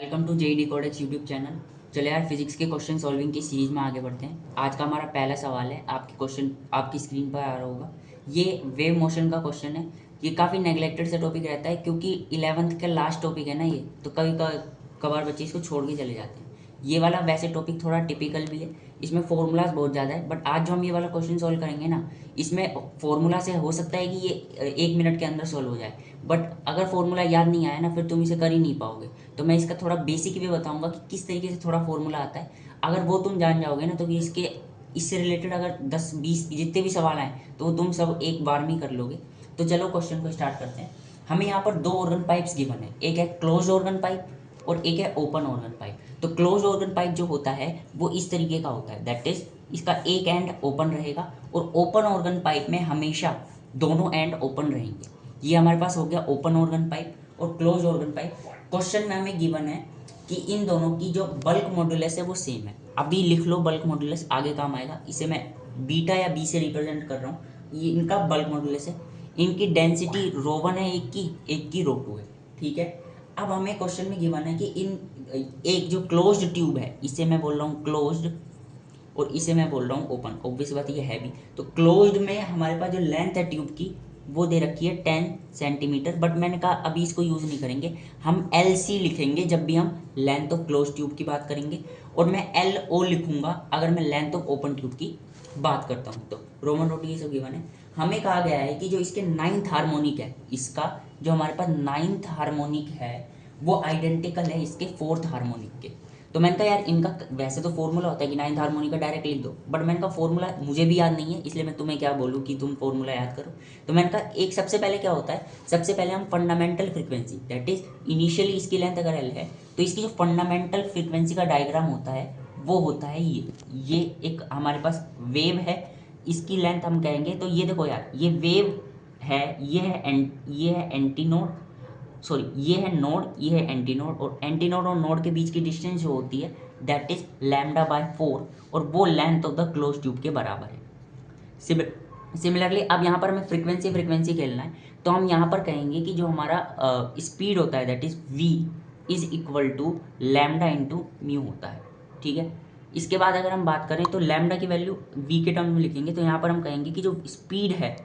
Welcome to JEE Decodex YouTube channel. चलो यार, physics के क्वेश्चन सॉल्विंग की सीरीज में आगे बढ़ते हैं। आज का हमारा पहला सवाल है, आपकी क्वेश्चन आपकी स्क्रीन पर आ रहा होगा। ये वेव मोशन का क्वेश्चन है। ये काफ़ी नेग्लेक्टेड सा टॉपिक रहता है क्योंकि 11th का लास्ट टॉपिक है ना ये, तो कभी कभार बच्चे इसको छोड़ के चले जाते हैं। ये वाला वैसे टॉपिक थोड़ा टिपिकल भी है, इसमें फॉर्मूलाज बहुत ज़्यादा है, बट आज जो हम ये वाला क्वेश्चन सॉल्व करेंगे ना, इसमें फॉर्मूला से हो सकता है कि ये 1 मिनट के अंदर सॉल्व हो जाए। बट अगर फॉर्मूला याद नहीं आया ना, फिर तुम इसे कर ही नहीं पाओगे। तो मैं इसका थोड़ा बेसिक भी बताऊंगा कि किस तरीके से थोड़ा फॉर्मूला आता है। अगर वो तुम जान जाओगे ना, तो कि इससे रिलेटेड अगर 10-20 जितने भी सवाल आए तो वो तुम सब एक बार में कर लोगे। तो चलो क्वेश्चन को स्टार्ट करते हैं। हमें यहाँ पर दो ऑर्गन पाइप्स गिवन है, एक है क्लोज ऑर्गन पाइप और एक है ओपन ऑर्गन पाइप। तो क्लोज ऑर्गन पाइप जो होता है वो इस तरीके का होता है, दैट इज इसका एक एंड ओपन रहेगा, और ओपन ऑर्गन पाइप में हमेशा दोनों एंड ओपन रहेंगे। ये हमारे पास हो गया ओपन ऑर्गन पाइप और क्लोज ऑर्गन पाइप। क्वेश्चन में हमें गिवन है कि इन दोनों की जो बल्क मॉड्यूलस है वो सेम है। अभी लिख लो बल्क मॉड्यूलस, आगे काम आएगा। इसे मैं बीटा या बी से रिप्रेजेंट कर रहा हूँ। ये इनका बल्क मॉड्यूलस है। इनकी डेंसिटी रो 1 है, एक की रो 2 है। ठीक है। अब हमें क्वेश्चन में गिवन है कि इन एक जो क्लोज्ड ट्यूब है, इसे मैं बोल रहा हूँ क्लोज्ड और इसे मैं बोल रहा हूँ ओपन। ऑब्वियस बात ये है भी। तो क्लोज्ड में हमारे पास जो लेंथ है ट्यूब की वो दे रखी है 10 सेंटीमीटर, बट मैंने कहा अभी इसको यूज़ नहीं करेंगे, हम एल सी लिखेंगे जब भी हम लेंथ ऑफ क्लोज ट्यूब की बात करेंगे। और मैं एल ओ लिखूंगा अगर मैं लेंथ ऑफ ओपन ट्यूब की बात करता हूँ। तो रोमन रोटी ये सब गिवन है। हमें कहा गया है कि जो इसके 9th हार्मोनिक है, इसका जो हमारे पास 9th हार्मोनिक है वो आइडेंटिकल है इसके 4th हार्मोनिक के। तो मैंने कहा यार, इनका वैसे तो फॉर्मूला होता है कि 9th हार्मोनिक का डायरेक्ट लिख दो, बट मैंने कहा फॉर्मूला मुझे भी याद नहीं है, इसलिए मैं तुम्हें क्या बोलूँ कि तुम फॉर्मूला याद करो। तो मैंने कहा एक सबसे पहले क्या होता है, सबसे पहले हम fundamental frequency, that is initially इसकी लेंथ अगर एल है तो इसकी जो फंडामेंटल फ्रीक्वेंसी का डायग्राम होता है वो होता है ये एक हमारे पास वेव है, इसकी लेंथ हम कहेंगे। तो ये देखो यार, ये वेव है, ये है एंटी नोड, सॉरी ये है नोड, ये है एंटी नोड, और एंटी नोड और नोड के बीच की डिस्टेंस जो होती है दैट इज λ/4, और वो length of the close tube के बराबर है। सिमिलरली अब यहाँ पर हमें फ्रीक्वेंसी खेलना है, तो हम यहाँ पर कहेंगे कि जो हमारा स्पीड होता है that is v is equal to lambda into mu होता है। ठीक है। इसके बाद अगर हम बात करें तो लैम्डा की वैल्यू v के टर्म में लिखेंगे, तो यहाँ पर हम कहेंगे कि जो स्पीड है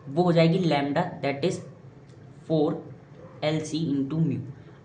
वो हो जाएगी lambda that is 4 LC into mu.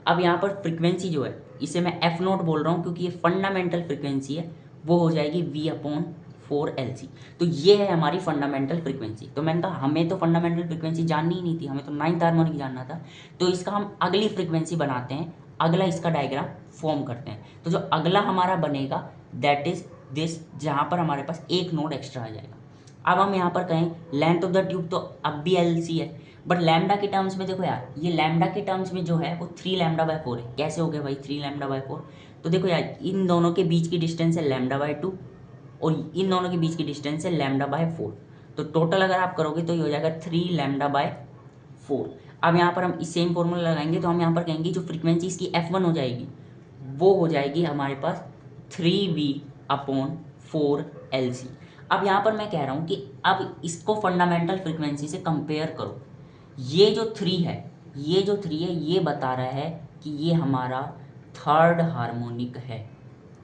अब यहाँ पर फ्रीक्वेंसी जो है इसे मैं एफ नोट बोल रहा हूँ क्योंकि ये फंडामेंटल फ्रीक्वेंसी है, वो हो जाएगी V/4 LC। तो ये है हमारी फंडामेंटल फ्रीक्वेंसी। तो मैंने कहा हमें तो फंडामेंटल फ्रीक्वेंसी जाननी ही नहीं थी, हमें तो 9th हार्मोनिक जानना था। तो इसका हम अगली फ्रीक्वेंसी बनाते हैं, अगला इसका डायग्राम फॉर्म करते हैं। तो जो अगला हमारा बनेगा दैट इज दिस, जहाँ पर हमारे पास एक नोड एक्स्ट्रा आ जाएगा। अब हम यहाँ पर कहें लेंथ ऑफ द ट्यूब, तो अब भी LC है, बट लैम्डा के टर्म्स में देखो यार, ये लैम्डा के टर्म्स में जो है वो 3λ/4 है। कैसे हो गया भाई 3λ/4? तो देखो यार, इन दोनों के बीच की डिस्टेंस है λ/2 और इन दोनों के बीच की डिस्टेंस है λ/4। तो टोटल अगर आप करोगे तो ये हो जाएगा 3λ/4। अब यहाँ पर हम इस सेम फॉर्मूला लगाएंगे, तो हम यहाँ पर कहेंगे जो फ्रीक्वेंसी इसकी F1 हो जाएगी वो हो जाएगी हमारे पास 3V/4 LC। अब यहाँ पर मैं कह रहा हूँ कि अब इसको फंडामेंटल फ्रीक्वेंसी से कंपेयर करो। ये जो 3 है, ये बता रहा है कि ये हमारा 3rd हार्मोनिक है।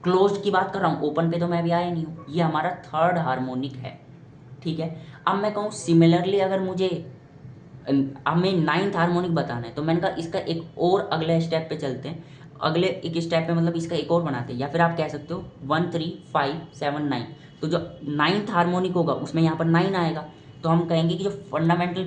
क्लोज्ड की बात कर रहा हूँ, ओपन पे तो मैं अभी आया नहीं हूँ। ये हमारा 3rd हार्मोनिक है। ठीक है। अब मैं कहूँ सिमिलरली अगर मुझे हमें 9th हार्मोनिक बताना है, तो मैंने कहा इसका एक और अगले स्टेप पे चलते हैं। अगले एक स्टेप पे मतलब इसका एक और बनाते हैं, या फिर आप कह सकते हो 1 3 5 7 9। तो जो 9th हार्मोनिक होगा उसमें यहाँ पर 9 आएगा, तो हम कहेंगे कि जो फंडामेंटल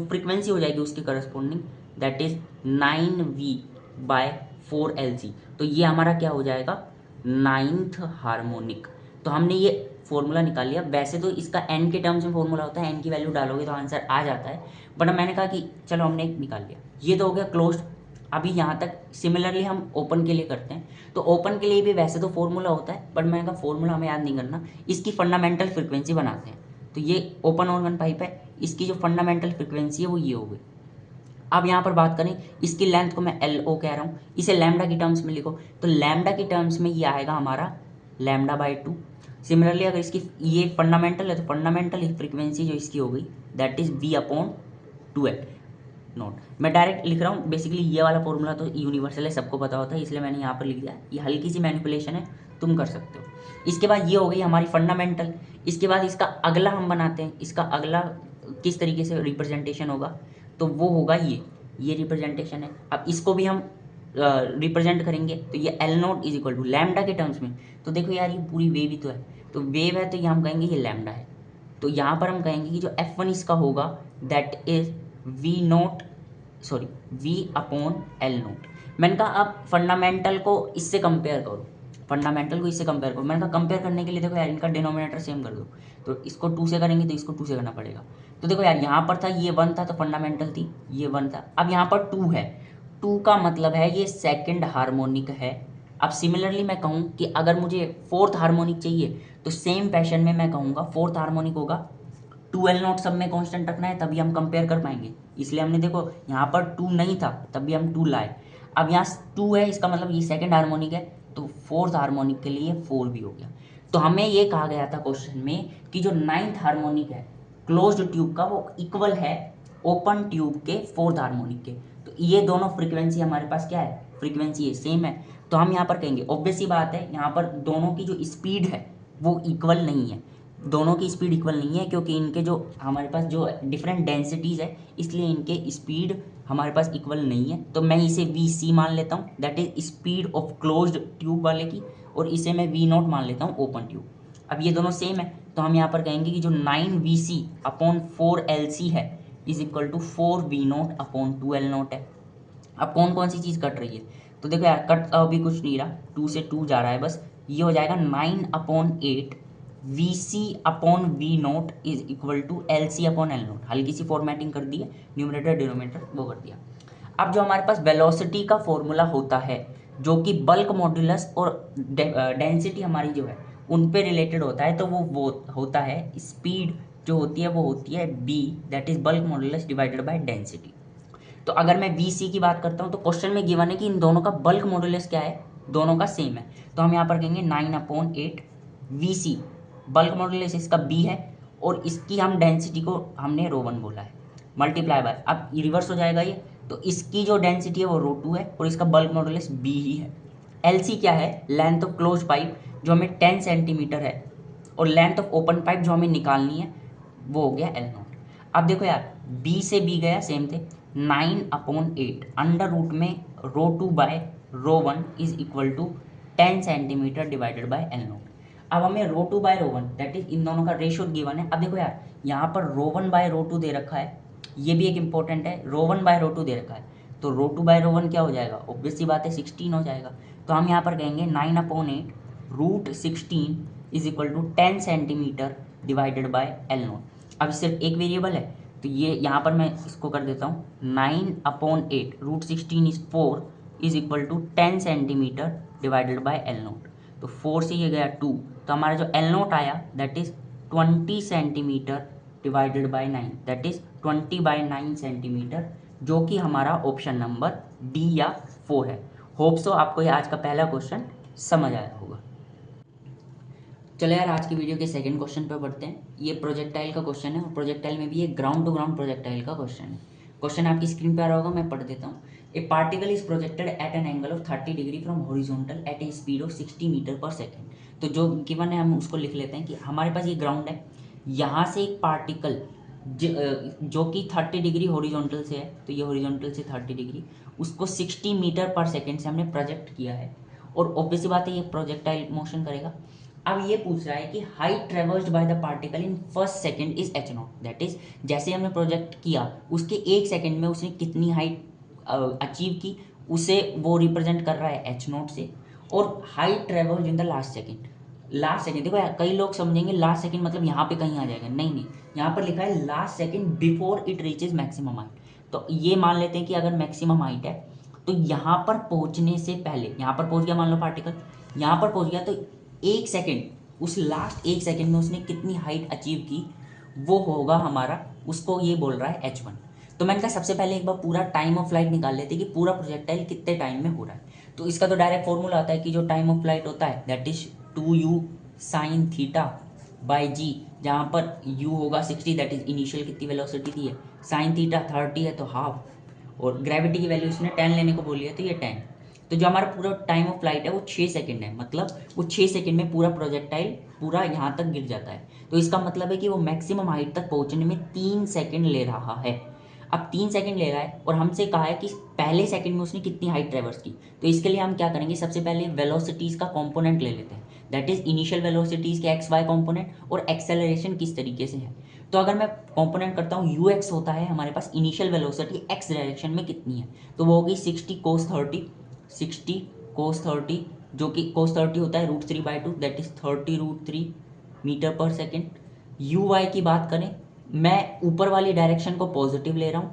फ्रीक्वेंसी हो जाएगी उसकी corresponding that is 9V/4 LC। तो ये हमारा क्या हो जाएगा 9th हार्मोनिक। तो हमने ये फॉर्मूला निकाल लिया। वैसे तो इसका एन के टर्म्स में फॉर्मूला होता है, एन की वैल्यू डालोगे तो आंसर आ जाता है, बट मैंने कहा कि चलो हमने एक निकाल लिया। ये तो हो गया क्लोज्ड। अभी यहाँ तक सिमिलरली हम ओपन के लिए करते हैं। तो ओपन के लिए भी वैसे तो फॉर्मूला होता है, बट मैंने कहा फॉर्मूला हमें याद नहीं करना, इसकी फंडामेंटल फ्रीक्वेंसी बनाते हैं। तो ये ओपन ऑर्गन पाइप है, इसकी जो फंडामेंटल फ्रीक्वेंसी है वो ये हो गई। अब यहाँ पर बात करें, इसकी लेंथ को मैं LO कह रहा हूँ, इसे लैम्डा की टर्म्स में लिखो, तो लैम्डा की टर्म्स में ये आएगा हमारा λ/2। सिमिलरली अगर इसकी ये फंडामेंटल है तो फंडामेंटल फ्रीक्वेंसी जो इसकी हो गई दैट इज V/2L। नॉट। मैं डायरेक्ट लिख रहा हूँ, बेसिकली ये वाला फॉर्मूला तो यूनिवर्सल है, सबको पता होता है, इसलिए मैंने यहाँ पर लिख दिया। ये हल्की सी मैनिपुलेशन है, तुम कर सकते हो। इसके बाद ये हो गई हमारी फंडामेंटल। इसके बाद इसका अगला हम बनाते हैं, इसका अगला किस तरीके से रिप्रेजेंटेशन होगा, तो वो होगा ये रिप्रेजेंटेशन है। अब इसको भी हम रिप्रेजेंट करेंगे, तो ये L naught is equal to lambda के टर्म्स में। तो देखो यार, ये पूरी वेव ही तो है, तो वेव है तो ये हम कहेंगे ये लैम्डा है। तो यहाँ पर हम कहेंगे कि जो F1 इसका होगा that is V upon L note. मैंने कहा अब फंडामेंटल को इससे कंपेयर करो, मैंने कहा कंपेयर करने के लिए देखो यार, इनका डिनोमिनेटर सेम कर दो। तो इसको 2 से करेंगे तो इसको 2 से करना पड़ेगा। तो देखो यार, यहाँ पर था ये 1 था तो फंडामेंटल थी ये 1 था, अब यहाँ पर 2 है, 2 का मतलब है ये सेकंड हार्मोनिक है। अब सिमिलरली मैं कहूँ कि अगर मुझे फोर्थ हार्मोनिक चाहिए, तो सेम पैशन में मैं कहूँगा फोर्थ हार्मोनिक होगा 2L नॉट सब में कांस्टेंट रखना है, तभी हम कंपेयर कर पाएंगे। इसलिए हमने देखो यहाँ पर 2 नहीं था तभी हम 2 लाए। अब यहाँ 2 है, इसका मतलब ये सेकंड हार्मोनिक है, तो फोर्थ हार्मोनिक के लिए 4 भी हो गया। तो हमें ये कहा गया था क्वेश्चन में कि जो 9th हार्मोनिक है क्लोज्ड ट्यूब का, वो इक्वल है ओपन ट्यूब के फोर्थ हार्मोनिक के। तो ये दोनों फ्रीक्वेंसी हमारे पास क्या है, फ्रीक्वेंसी ये सेम है। तो हम यहाँ पर कहेंगे ऑब्वियस सी बात है, यहाँ पर दोनों की जो स्पीड है वो इक्वल नहीं है, दोनों की स्पीड इक्वल नहीं है, क्योंकि इनके जो हमारे पास जो डिफरेंट डेंसिटीज़ है, इसलिए इनके स्पीड हमारे पास इक्वल नहीं है। तो मैं इसे VC मान लेता हूँ, that is speed of closed tube वाले की, और इसे मैं V नॉट मान लेता हूँ ओपन ट्यूब। अब ये दोनों सेम है, तो हम यहाँ पर कहेंगे कि जो 9VC अपॉन 4LC है is equal to 4V naught upon 2L naught है। अब कौन कौन सी चीज़ कट रही है, तो देखो यार, कट अभी कुछ नहीं रहा, 2 से 2 जा रहा है बस। ये हो जाएगा 9/8 VC upon V naught is equal to LC upon L naught. हल्की सी फॉर्मेटिंग कर दी है, न्यूमरेटर डिनोमिनेटर वो कर दिया। अब जो हमारे पास वेलोसिटी का फॉर्मूला होता है, जो कि बल्क मॉड्यूलस और डेंसिटी हमारी जो है उन पे रिलेटेड होता है, तो वो होता है स्पीड जो होती है वो होती है B, that is bulk modulus divided by density. तो अगर मैं VC की बात करता हूँ, तो क्वेश्चन में गिवन है कि इन दोनों का बल्क मॉड्यूलस क्या है, दोनों का सेम है। तो हम यहाँ पर कहेंगे 9/8 VC, बल्क मॉड्यूलस इसका B है, और इसकी हम डेंसिटी को हमने ρ1 बोला है, मल्टीप्लाई बाय, अब रिवर्स हो जाएगा ये, तो इसकी जो डेंसिटी है वो ρ2 है, और इसका बल्क मॉड्यूलस B ही है। LC क्या है, लेंथ ऑफ क्लोज पाइप जो हमें 10 सेंटीमीटर है, और लेंथ ऑफ ओपन पाइप जो हमें निकालनी है वो हो गया L नॉट। अब देखो यार, B से B गया सेम थे, 9/8 अंडर रूट में ρ2 by ρ1 is equal to 10 centimetre divided by L naught. अब हमें ρ2 बाय ρ1 दैट इज इन दोनों का रेशियो गिवन है। अब देखो यार, यहाँ पर ρ1 बाय ρ2 दे रखा है, ये भी एक इंपॉर्टेंट है, ρ1 बाय ρ2 दे रखा है, तो ρ2 बाय ρ1 क्या हो जाएगा, ऑब्वियस सी बात है 16 हो जाएगा। तो हम यहाँ पर कहेंगे 9/8 √16 is equal to 10 centimetre divided by L naught. अब सिर्फ एक वेरिएबल है, तो ये यहाँ पर मैं इसको कर देता हूँ 9/8 √16 is 4 is equal to 10 centimetre divided by L naught. तो 4 से ये गया 2, तो हमारा जो L नॉट आया that is 20 centimetre divided bye 9, that is 20/9 centimetre, जो कि हमारा ऑप्शन नंबर D या 4 है। होप सो आपको ये आज का पहला क्वेश्चन समझ आया होगा। चलो यार, आज की वीडियो के सेकंड क्वेश्चन पे बढ़ते हैं। ये प्रोजेक्टाइल का क्वेश्चन है, और प्रोजेक्टाइल में भी ये ग्राउंड टू ग्राउंड प्रोजेक्टाइल का क्वेश्चन है। क्वेश्चन आपकी स्क्रीन पे आ रहा होगा, मैं पढ़ देता हूँ। A particle is projected at an angle of 30 degree from horizontal at a speed of 60 metre per second. तो जो गिवन है हम उसको लिख लेते हैं कि हमारे पास ये ग्राउंड है, यहाँ से एक पार्टिकल जो कि 30 डिग्री हॉरिजॉन्टल से है, तो ये हॉरिजॉन्टल से 30 डिग्री, उसको 60 मीटर पर सेकेंड से हमने प्रोजेक्ट किया है, और ऑब्वियस बात है ये प्रोजेक्टाइल मोशन करेगा। अब ये पूछ रहा है कि height traversed by the particle in first second is h not, that is जैसे हमने प्रोजेक्ट किया उसके 1 सेकंड में उसने कितनी हाइट अचीव की, उसे वो रिप्रेजेंट कर रहा है h नॉट से। और height traversed in the last second, last second देखो यार, कई लोग समझेंगे लास्ट सेकंड मतलब यहाँ पे कहीं आ जाएगा, नहीं, यहाँ पर लिखा है last second before it reaches maximum height. तो ये मान लेते हैं कि अगर मैक्सिमम हाइट है, तो यहाँ पर पहुँचने से पहले, यहाँ पर पहुँच गया मान लो पार्टिकल, यहाँ पर पहुँच गया, तो 1 सेकेंड, उस लास्ट 1 सेकेंड में उसने कितनी हाइट अचीव की, वो होगा हमारा, उसको ये बोल रहा है h1। तो मैंने कहा सबसे पहले एक बार पूरा टाइम ऑफ फ्लाइट निकाल लेते कि पूरा प्रोजेक्टाइल कितने टाइम में हो रहा है। तो इसका तो डायरेक्ट फॉर्मूला आता है कि जो टाइम ऑफ फ्लाइट होता है that is 2u sin theta by g, जहाँ पर u होगा 60, दैट इज इनिशियल कितनी वेलोसिटी थी है, साइन थीटा 30 है तो हाफ, और ग्रेविटी की वैल्यू उसने 10 लेने को बोली है, तो ये 10। तो जो हमारा पूरा टाइम ऑफ फ्लाइट है वो 6 सेकंड है, मतलब वो 6 सेकंड में पूरा प्रोजेक्टाइल पूरा यहाँ तक गिर जाता है। तो इसका मतलब है कि वो मैक्सिमम हाइट तक पहुँचने में 3 सेकंड ले रहा है। अब 3 सेकंड ले रहा है और हमसे कहा है कि पहले सेकंड में उसने कितनी हाइट ट्रेवर्स की। तो इसके लिए हम क्या करेंगे, सबसे पहले वेलोसिटीज़ का कॉम्पोनेंट ले लेते हैं, दैट इज़ इनिशियल वेलोसिटीज़ के एक्स वाई कॉम्पोनेंट और एक्सेलरेशन किस तरीके से है। तो अगर मैं कॉम्पोनेंट करता हूँ यू एक्स होता है हमारे पास इनिशियल वेलोसिटी एक्स डायरेक्शन में कितनी है, तो वो होगी 60 cos 30 जो कि cos 30 होता है √3/2 that is 30 √3 metre per second. You Y की बात करें, मैं ऊपर वाली डायरेक्शन को पॉजिटिव ले रहा हूँ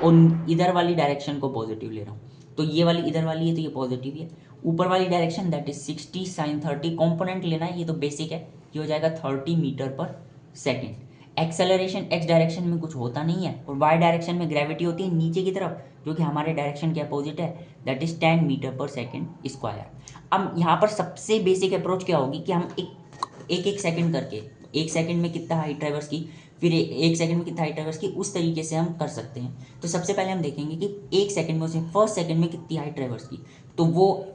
और इधर वाली डायरेक्शन को पॉजिटिव ले रहा हूँ, तो ये वाली इधर वाली है तो ये पॉजिटिव है। ऊपर वाली direction that is 60 sin 30 component लेना है, ये तो बेसिक है, ये हो जाएगा 30 metre per second. Acceleration x direction में कुछ होता नहीं है और वाई डायरेक्शन में ग्रेविटी होती है नीचे की तरफ, जो कि हमारे डायरेक्शन के अपोजिट है, that is 10 metre per second square. अब यहाँ पर सबसे बेसिक अप्रोच क्या होगी कि हम एक सेकंड करके, एक सेकंड में कितना हाइट ट्रैवर्स की, फिर एक सेकंड में कितना हाइट ट्रैवर्स की, उस तरीके से हम कर सकते हैं। तो सबसे पहले हम देखेंगे कि एक सेकंड में उसने फर्स्ट सेकंड में कितनी हाइट ट्रैवर्स की, तो वो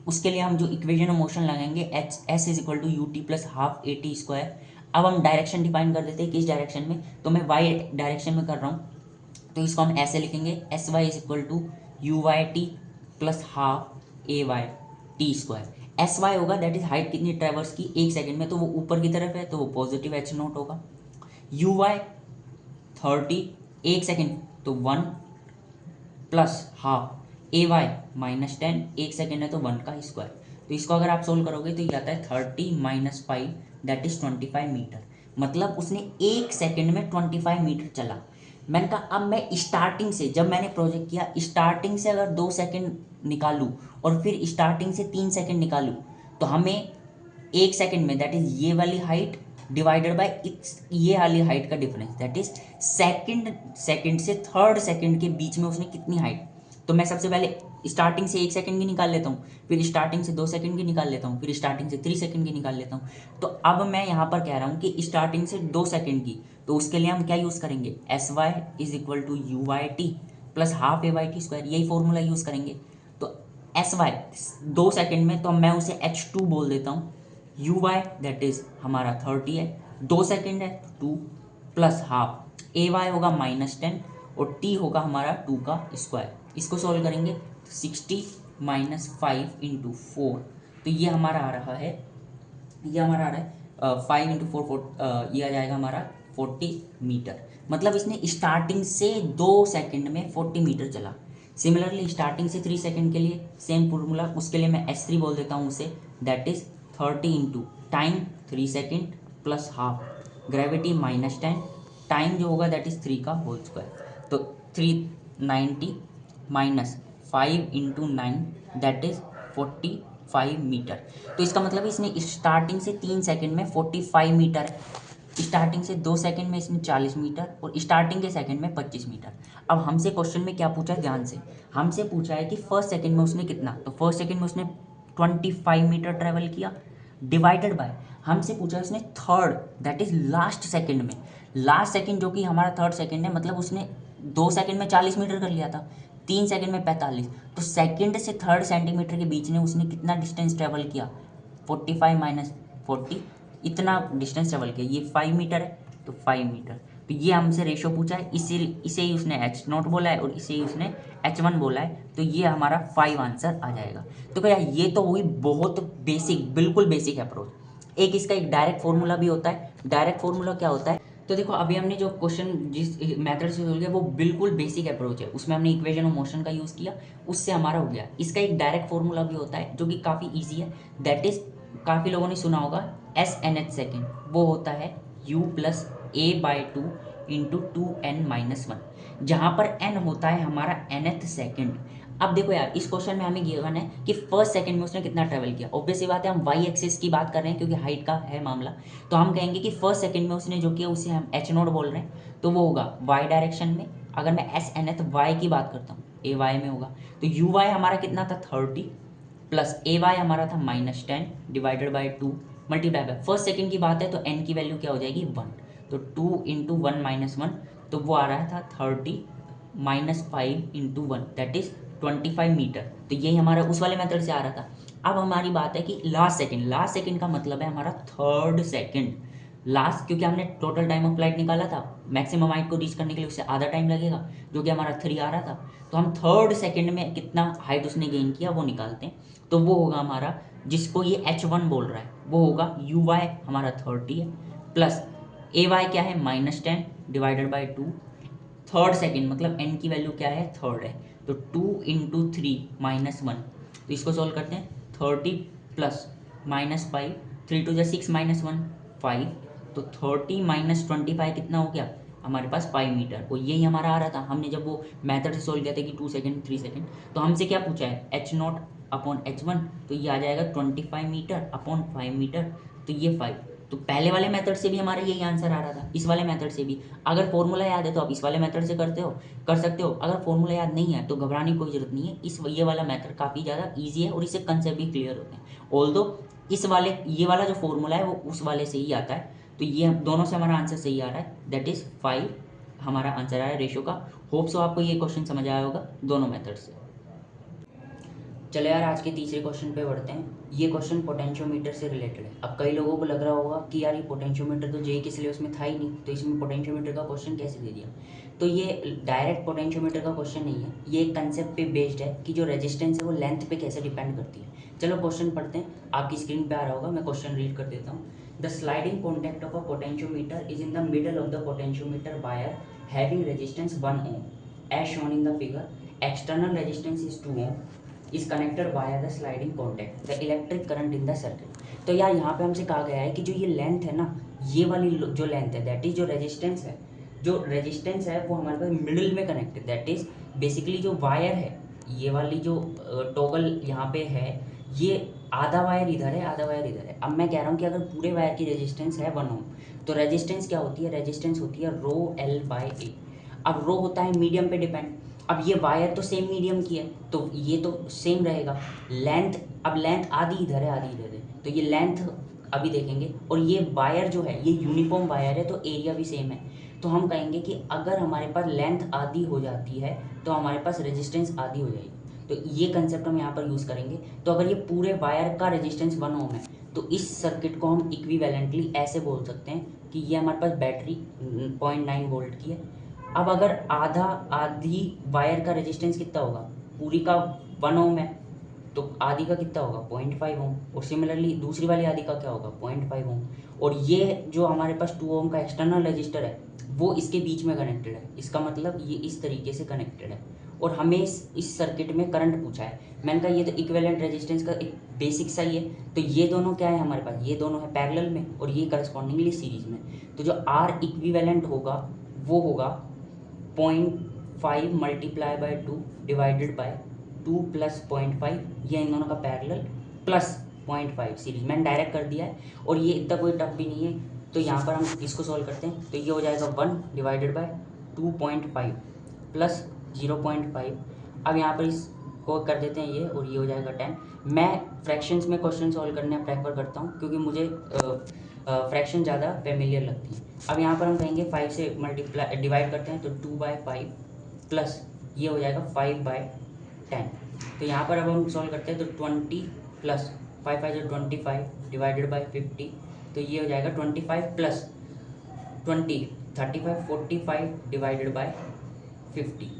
उसके लिए हम जो इक्वेशन ऑफ मोशन लगाएंगे S is equal to U T plus half A T square. अब हम डायरेक्शन डिफाइन कर देते हैं किस डायरेक्शन में, तो मैं वाई डायरेक्शन में कर रहा हूँ, तो इसको हम ऐसे लिखेंगे S Y is equal to U Y T plus half A Y T square. S Y होगा दैट इज हाइट कितनी ट्रेवर्स की एक सेकंड में, तो वो ऊपर की तरफ है तो वो पॉजिटिव एच नोट होगा। यू वाई 30 एक सेकंड तो 1 प्लस हाफ ए वाई -10 एक सेकेंड है तो 1 का स्क्वायर। तो इसको अगर आप सोल्व करोगे तो ये आता है 30 - 5 दैट इज 25 मीटर, मतलब उसने एक सेकेंड में 25 मीटर चला। मैंने कहा अब मैं स्टार्टिंग से, जब मैंने प्रोजेक्ट किया स्टार्टिंग से अगर 2 सेकेंड निकालूँ और फिर स्टार्टिंग से 3 सेकेंड निकालूँ, तो हमें एक सेकेंड में दैट इज ये वाली हाइट डिवाइडेड बाय ये वाली हाइट का डिफरेंस, दैट इज सेकंड से थर्ड सेकंड के बीच में उसने कितनी हाइट। तो मैं सबसे पहले स्टार्टिंग से एक सेकंड की निकाल लेता हूँ, फिर स्टार्टिंग से 2 सेकंड की निकाल लेता हूँ, फिर स्टार्टिंग से 3 सेकंड की निकाल लेता हूँ। तो अब मैं यहाँ पर कह रहा हूँ कि स्टार्टिंग से 2 सेकंड की, तो उसके लिए हम क्या यूज़ करेंगे, S Y is equal to U Y T plus half A Y T square, यही फॉर्मूला यूज़ करेंगे। तो एस वाई 2 सेकंड में तो मैं उसे H2 बोल देता हूँ, यू वाई दैट इज हमारा 30 है, 2 सेकेंड है 2 प्लस हाफ ए वाई होगा -10 और टी होगा हमारा 2 का स्क्वायर। इसको सॉल्व करेंगे तो 60 - 5 × 4, तो ये हमारा आ रहा है, ये हमारा आ रहा है 5 × 4 ये आ जाएगा हमारा 40 मीटर। मतलब इसने स्टार्टिंग से 2 सेकंड में 40 मीटर चला। सिमिलरली स्टार्टिंग से 3 सेकंड के लिए सेम फॉर्मूला, उसके लिए मैं S3 बोल देता हूँ उसे, that is 30 × time 3 second plus half gravity -10 time जो होगा दैट इज 3 का होल स्क्वायर, तो 390 -5 × 9 दैट इज 45 मीटर। तो इसका मतलब इसने स्टार्टिंग से 3 सेकंड में 45 मीटर है, स्टार्टिंग से 2 सेकंड में इसने 40 मीटर और स्टार्टिंग के सेकंड में 25 मीटर। अब हमसे क्वेश्चन में क्या पूछा है ध्यान से, हमसे पूछा है कि फर्स्ट सेकंड में उसने कितना, तो फर्स्ट सेकंड में उसने 25 मीटर ट्रेवल किया डिवाइडेड बाय, हमसे पूछा है उसने third that is last second में, लास्ट सेकंड जो कि हमारा थर्ड सेकंड है, मतलब उसने 2 सेकंड में 40 मीटर कर लिया था, 3 सेकंड में 45, तो सेकंड से थर्ड सेंटीमीटर के बीच में उसने कितना डिस्टेंस ट्रेवल किया, 45 - 40 इतना डिस्टेंस ट्रेवल किया, ये 5 मीटर है तो 5 मीटर। तो ये हमसे रेशो पूछा है, इसे ही उसने H0 बोला है और इसे ही उसने H1 बोला है, तो ये हमारा 5 आंसर आ जाएगा। तो क्या ये तो हुई बहुत बेसिक, बिल्कुल बेसिक अप्रोच। एक इसका एक डायरेक्ट फॉर्मूला भी होता है, डायरेक्ट फॉर्मूला क्या होता है, तो देखो अभी हमने जो क्वेश्चन जिस मेथड से सोल्व किया वो बिल्कुल बेसिक अप्रोच है, उसमें हमने इक्वेशन ऑफ मोशन का यूज़ किया, उससे हमारा हो गया। इसका एक डायरेक्ट फॉर्मूला भी होता है जो कि काफ़ी ईजी है, दैट इज काफ़ी लोगों ने सुना होगा SNH सेकेंड, वो होता है U + A/2 × 2n-1, जहाँ पर n होता है हमारा nth सेकेंड। अब देखो यार इस क्वेश्चन में हमें गिवन है कि फर्स्ट सेकंड में उसने कितना ट्रैवल किया, ऑब्वियस सी बात है हम वाई एक्सिस की बात कर रहे हैं क्योंकि हाइट का है मामला, तो हम कहेंगे कि फर्स्ट सेकंड में उसने जो किया उसे हम H0 बोल रहे हैं, तो वो होगा वाई डायरेक्शन में। अगर मैं SNH वाई की बात करता हूँ ए वाई में होगा, तो यू वाई हमारा कितना था 30 प्लस ए वाई हमारा था -10 divided by 2 multiply by first second की बात है तो n की वैल्यू क्या हो जाएगी 1, तो 2 × 1 - 1, तो वो आ रहा था 30 -5 × 1 दैट इज 25 मीटर। तो यही हमारा उस वाले मेथड से आ रहा था। अब हमारी बात है कि लास्ट सेकंड का मतलब है हमारा थर्ड सेकंड। लास्ट, क्योंकि हमने टोटल टाइम ऑफ फ्लाइट निकाला था, मैक्सिमम हाइट को रीच करने के लिए उससे आधा टाइम लगेगा, जो कि हमारा 3 आ रहा था। तो हम थर्ड सेकंड में कितना हाइट उसने गेन किया वो निकालते हैं। तो वो होगा हमारा, जिसको ये h1 बोल रहा है, वो होगा uy हमारा 30 है, प्लस ay क्या है -10 डिवाइडेड बाई 2। थर्ड सेकंड मतलब n की वैल्यू क्या है, थर्ड है, तो 2 × 3 -1। तो इसको सॉल्व करते हैं, 30 प्लस -5, 3 2 6 -1 5, तो 30 - 25 कितना हो गया हमारे पास 5 मीटर। और यही हमारा आ रहा था, हमने जब वो मेथड से सॉल्व किया था कि 2 सेकंड 3 सेकंड, तो हमसे क्या पूछा है h0 अपॉन h1, तो ये आ जाएगा 25 मीटर अपॉन 5 मीटर, तो ये 5। तो पहले वाले मेथड से भी हमारा यही आंसर आ रहा था, इस वाले मेथड से भी। अगर फॉर्मूला याद है तो आप इस वाले मेथड से कर सकते हो। अगर फॉर्मूला याद नहीं है तो घबराने की कोई ज़रूरत नहीं है, ये वाला मेथड काफ़ी ज़्यादा ईजी है और इससे कंसेप्ट भी क्लियर होते हैं। ऑल्दो ये वाला जो फॉर्मूला है वो उस वाले से ही आता है। तो ये दोनों से हमारा आंसर सही आ रहा है, दैट इज़ 5 हमारा आंसर आया रेशो का। होप सो आपको ये क्वेश्चन समझ आया होगा दोनों मेथड से। चलो यार, आज के तीसरे क्वेश्चन पे बढ़ते हैं। ये क्वेश्चन पोटेंशियोमीटर से रिलेटेड है। अब कई लोगों को लग रहा होगा कि यार ये पोटेंशियोमीटर तो जेईई के सिलेबस में था ही नहीं, तो इसमें पोटेंशियोमीटर का क्वेश्चन कैसे दे दिया। तो ये डायरेक्ट पोटेंशियोमीटर का क्वेश्चन नहीं है, ये एक कंसेप्ट पे बेस्ड है कि जो रेजिस्टेंस है वो लेंथ पे कैसे डिपेंड करती है। चलो क्वेश्चन पढ़ते हैं, आपकी स्क्रीन पे आ रहा होगा, मैं क्वेश्चन रीड कर देता हूँ। The sliding contact of a potentiometer is in the middle of the potentiometer wire having resistance 1 ohm as shown in the figure. External resistance is 2 ohm is connected via the sliding contact. The electric current in the circuit. तो यार यहाँ पे हमसे कहा गया है कि जो ये लेंथ है ना, ये वाली जो लेंथ है दैट इज जो रेजिस्टेंस है वो हमारे पास मिडिल में कनेक्ट है। दैट इज बेसिकली जो वायर है, ये वाली जो टॉगल यहाँ पे है, ये आधा वायर इधर है, आधा वायर इधर है। अब मैं कह रहा हूँ कि अगर पूरे वायर की रेजिस्टेंस है 1 ohm, तो रेजिस्टेंस क्या होती है, रेजिस्टेंस होती है ρl/a। अब रो होता है मीडियम पे डिपेंड। अब ये वायर तो सेम मीडियम की है, तो ये तो सेम रहेगा। लेंथ, अब लेंथ आधी इधर है आधी इधर है, तो ये लेंथ अभी देखेंगे। और ये वायर जो है ये यूनिफॉर्म वायर है, तो एरिया भी सेम है। तो हम कहेंगे कि अगर हमारे पास लेंथ आधी हो जाती है तो हमारे पास रेजिस्टेंस आधी हो जाएगी। तो ये कंसेप्ट हम यहाँ पर यूज़ करेंगे। तो अगर ये पूरे वायर का रेजिस्टेंस 1 ohm है, तो इस सर्किट को हम इक्विवेलेंटली ऐसे बोल सकते हैं कि ये हमारे पास बैटरी 0.9 वोल्ट की है। अब अगर आधी वायर का रेजिस्टेंस कितना होगा, पूरी का 1 ohm है, तो आधी का कितना होगा 0.5 ohm। और सिमिलरली दूसरी वाली आधी का क्या होगा 0.5 ohm। और ये जो हमारे पास 2 ohm का एक्सटर्नल रजिस्टर है वो इसके बीच में कनेक्टेड है। इसका मतलब ये इस तरीके से कनेक्टेड है। और हमें इस सर्किट में करंट पूछा है। मैंने कहा ये तो इक्विवेलेंट रेजिस्टेंस का एक बेसिक सा ही है। तो ये दोनों क्या है हमारे पास, ये दोनों है पैरेलल में और ये करस्पॉन्डिंगली सीरीज में। तो जो आर इक्विवेलेंट होगा वो होगा 0.5 multiply by 2 divided by 2 plus 0.5, ये इन दोनों का पैरेलल, प्लस 0.5 सीरीज। मैंने डायरेक्ट कर दिया है और ये इतना कोई टफ भी नहीं है। तो यहाँ पर हम इसको सॉल्व करते हैं, तो ये हो जाएगा 1 डिवाइडेड बाई 2.5 प्लस 0.5। अब यहाँ पर इसको कर देते हैं ये, और ये हो जाएगा 10। मैं फ्रैक्शंस में क्वेश्चन सॉल्व करने प्रेफर करता हूँ क्योंकि मुझे फ्रैक्शन ज़्यादा फेमिलियर लगती है। अब यहाँ पर हम कहेंगे 5 से मल्टीप्लाई डिवाइड करते हैं, तो 2/5 प्लस ये हो जाएगा 5/10। तो यहाँ पर अब हम सॉल्व करते हैं, तो 20 प्लस 5 5 जो 25 डिवाइडेड बाई 50, तो ये हो जाएगा 25 प्लस 20 35 45 डिवाइडेड बाई 50।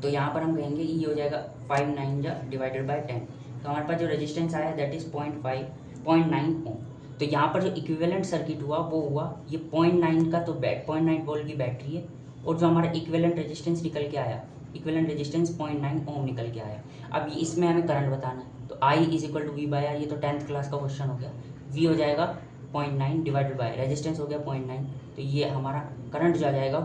तो यहाँ पर हम कहेंगे ये हो जाएगा 5 9 जा डिवाइडेड बाई 10। तो हमारे पास जो रेजिस्टेंस आया दैट इज़ 0.9 ओम। तो यहाँ पर जो इक्विवेलेंट सर्किट हुआ वो हुआ ये 0.9 का, तो 0.9 वोल्ट की बैटरी है। और जो हमारा इक्विवेलेंट रेजिस्टेंस निकल के आया, इक्विवेलेंट रेजिस्टेंस 0.9 ओम निकल के आया। अब इसमें हमें करंट बताना है, तो I = V/R, ये तो 10th क्लास का क्वेश्चन हो गया। V हो जाएगा 0.9 डिवाइडेड बाई रेजिस्टेंस हो गया 0.9, तो ये हमारा करंट जो आ जाएगा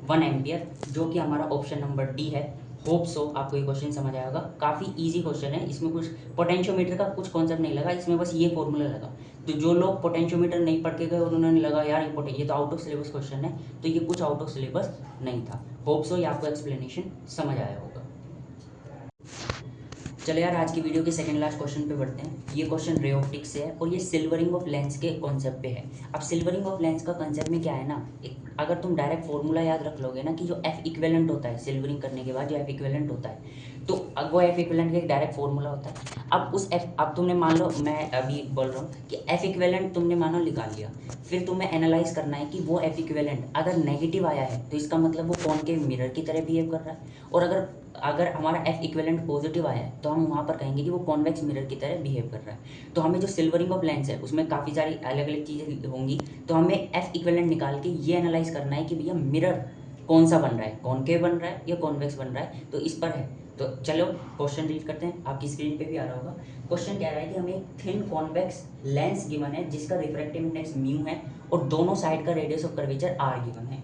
1 एम्पियर, जो कि हमारा ऑप्शन नंबर डी है। होप सो आपको ये क्वेश्चन समझ आया होगा। काफ़ी इजी क्वेश्चन है, इसमें कुछ पोटेंशियोमीटर का कुछ कॉन्सेप्ट नहीं लगा, इसमें बस ये फॉर्मूला लगा। तो जो लोग पोटेंशियोमीटर नहीं पढ़ के गए उन्होंने लगा यार ये तो आउट ऑफ सिलेबस क्वेश्चन है, तो ये कुछ आउट ऑफ सिलेबस नहीं था। होप सो ये आपको एक्सप्लेनेशन समझ आया होगा। चलो यार, आज की वीडियो के सेकंड लास्ट क्वेश्चन पे बढ़ते हैं। ये क्वेश्चन रे ऑप्टिक्स से है और ये सिल्वरिंग ऑफ लेंस के कॉन्सेप्ट पे है। अब सिल्वरिंग ऑफ लेंस का कॉन्सेप्ट में क्या है ना, अगर तुम डायरेक्ट फॉर्मूला याद रख लोगे ना कि जो एफ इक्विवेलेंट होता है सिल्वरिंग करने के बाद, जो एफ इक्विवेलेंट होता है, तो अब वो एफ इक्विवेलेंट का एक डायरेक्ट फॉर्मूला होता है। अब तुमने मान लो, मैं अभी बोल रहा हूँ कि एफ इक्विवेलेंट तुमने मानो निकाल लिया, फिर तुम्हें एनालाइज करना है कि वो एफ इक्विवेलेंट अगर नेगेटिव आया है तो इसका मतलब वो कॉनकेव मिरर की तरह बिहेव कर रहा है, और अगर हमारा एफ इक्विवेलेंट पॉजिटिव आया है तो हम वहाँ पर कहेंगे कि वो कॉन्वेक्स मिरर की तरह बिहेव कर रहा है। तो हमें जो सिल्वरिंग ऑफ लेंस है उसमें काफ़ी सारी अलग अलग चीज़ें होंगी, तो हमें एफ इक्विवेलेंट निकाल के ये एनालाइज करना है कि भैया मिरर कौन सा बन रहा है, कॉनकेव बन रहा है या कॉन्वेक्स बन रहा है, तो इस पर है। तो चलो क्वेश्चन रीड करते हैं, आपकी स्क्रीन पे भी आ रहा होगा। क्वेश्चन कह रहा है कि हमें एक थिन कॉन्वेक्स लेंस गिवन है जिसका रिफ्रैक्टिव इंडेक्स म्यू है और दोनों साइड का radius of curvature R given है।